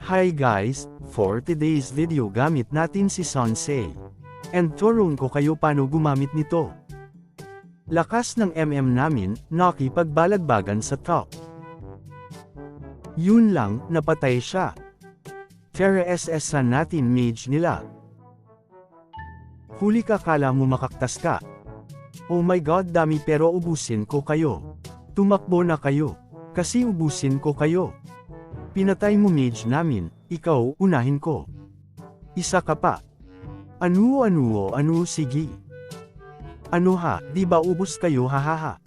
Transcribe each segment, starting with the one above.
Hi guys, for today's video gamit natin si Sonsei. And turuan ko kayo paano gumamit nito. Lakas ng namin, nakipagbalagbagan sa top. Yun lang, napatay siya. Tara SS-san natin mage nila. Huli ka, kala mo makaktas ka. Oh my god, dami, pero ubusin ko kayo. Tumakbo na kayo. Kasi ubusin ko kayo. Pinatay mo mage namin, ikaw, unahin ko. Isa ka pa. Ano, sige. Ano ha, di ba ubos kayo, hahaha.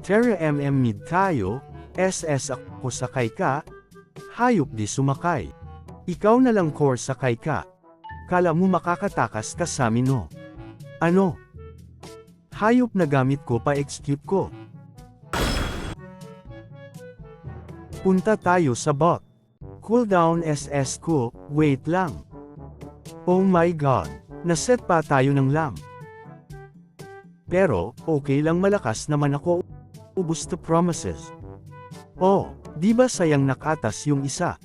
Tara mid tayo, SS ako sakay ka. Hayop di sumakay. Ikaw na lang core sakay ka. Kala mo makakatakas ka sa amin, no? Ano? Hayop na gamit ko pa execute ko. Punta tayo sa bot. Cooldown SS ko, wait lang. Oh my god, naset pa tayo ng lam. Pero, okay lang, malakas naman ako. Ubus to promises. Oh, di ba sayang nakatas yung isa?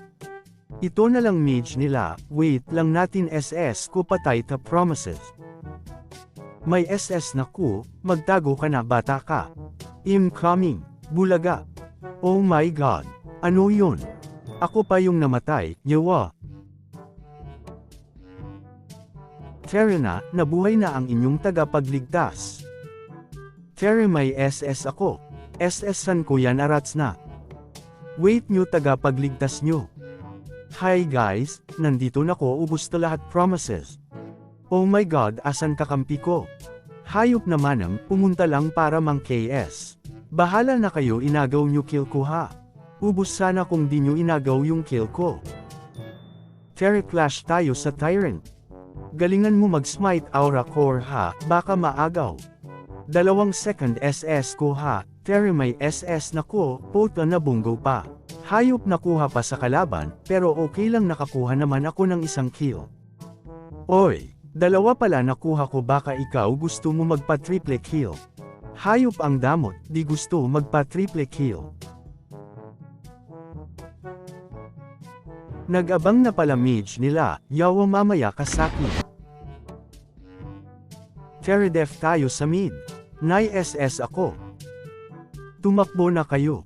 Ito na lang mage nila, wait lang natin, SS ko patay ta promises. May SS na ko, magtago ka na, bata ka. Incoming, bulaga. Oh my god, ano yun? Ako pa yung namatay, yawa. Tara na, nabuhay na ang inyong tagapagligtas. Tara, may SS ako. SS-san ko yan, arats na. Wait nyo, tagapagligtas nyo. Hi guys, nandito na ko, ubos to lahat promises. Oh my god, asan kakampi ko? Hayop na manang, pumunta lang para mang KS. Bahala na kayo, inagaw nyo kill ko ha. Ubus sana kung di nyo inagaw yung kill ko. Tara, clash tayo sa Tyrant. Galingan mo mag-smite aura core ha, baka maagaw. 2 second SS ko ha, Tara, may SS na ko, pota na bunggo pa. Hayop nakuha pa sa kalaban, pero okay lang, nakakuha naman ako ng isang kill. Oy, 2 pala nakuha ko, baka ikaw gusto mo magpa-triple kill. Hayop ang damot, di gusto magpa-triple kill. Nag-abang na pala mage nila, yawa, mamaya ka sakin. Tara, def tayo sa mid. Nay SS ako. Tumakbo na kayo.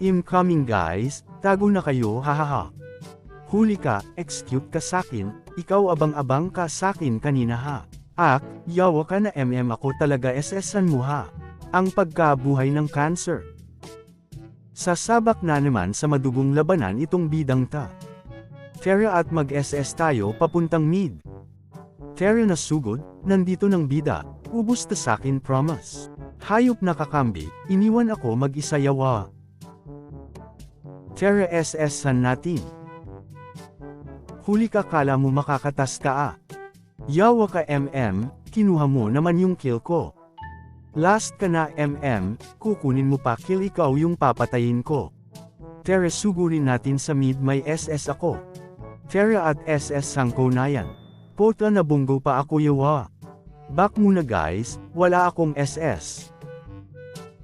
Incoming guys, tago na kayo, hahaha. Huli ka, execute ka sakin, ikaw abang-abang ka sakin kanina ha. Yawa ka na, ako talaga, SS-san mo ha. Ang pagkabuhay ng cancer. Sasabak na naman sa madugong labanan itong bidang ta. Tara, at mag-SS tayo papuntang mid. Tara, na sugod, nandito ng bida, ubus ta sakin promise. Hayop na kakambi, iniwan ako mag-isa, yawa. Tara, SS-san natin. Huli ka, kala mo makakatas ka Yawa ka, kinuha mo naman yung kill ko. Last ka na, kukunin mo pa kill, ikaw yung papatayin ko. Tara, sugurin natin sa mid, may SS ako. Tara, at SS sangko na yan. Pota na bunggo pa ako, yawa. Back muna guys, wala akong SS.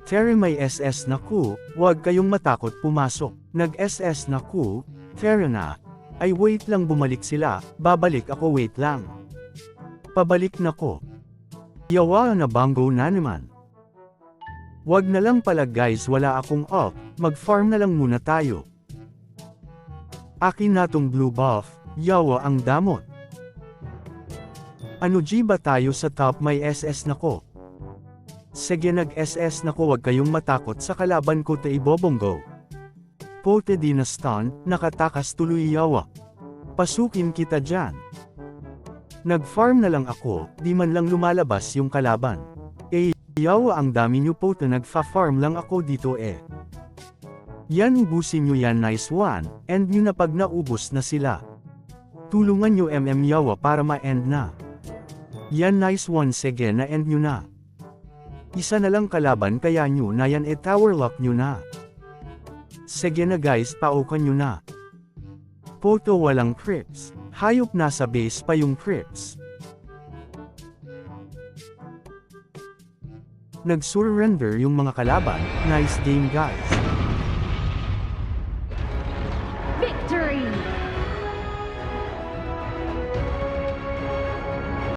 Tara, may SS na ko, wag kayong matakot pumasok. Nag-SS na ko, tara na. Ay wait lang, bumalik sila, babalik ako, wait lang. Pabalik na ko. Yawa, na bango na naman. Wag na lang pala guys, wala akong up, mag-farm na lang muna tayo. Akin na tong blue buff, yawa ang damot. Ano G ba tayo sa top, may SS na ko. Sige, nag-SS na ko, wag kayong matakot sa kalaban ko, ta ibobonggo. Pote di na stun, nakatakas tuloy, yawa. Pasukin kita dyan. Nag-farm na lang ako, di man lang lumalabas yung kalaban. Yawa, ang dami nyo, pote, nagfa-farm lang ako dito Yan, ubusin nyo yan, nice one, end nyo na pag naubos na sila. Tulungan nyo yawa para ma-end na. Yan, nice one, sige, na-end nyo na. Isa na lang kalaban, kaya nyo na yan, tower lock nyo na. Sige na guys, paukan nyo na. Poto, walang creeps. Hayop, nasa base pa yung creeps. Nag-surrender yung mga kalaban, nice game guys. 3,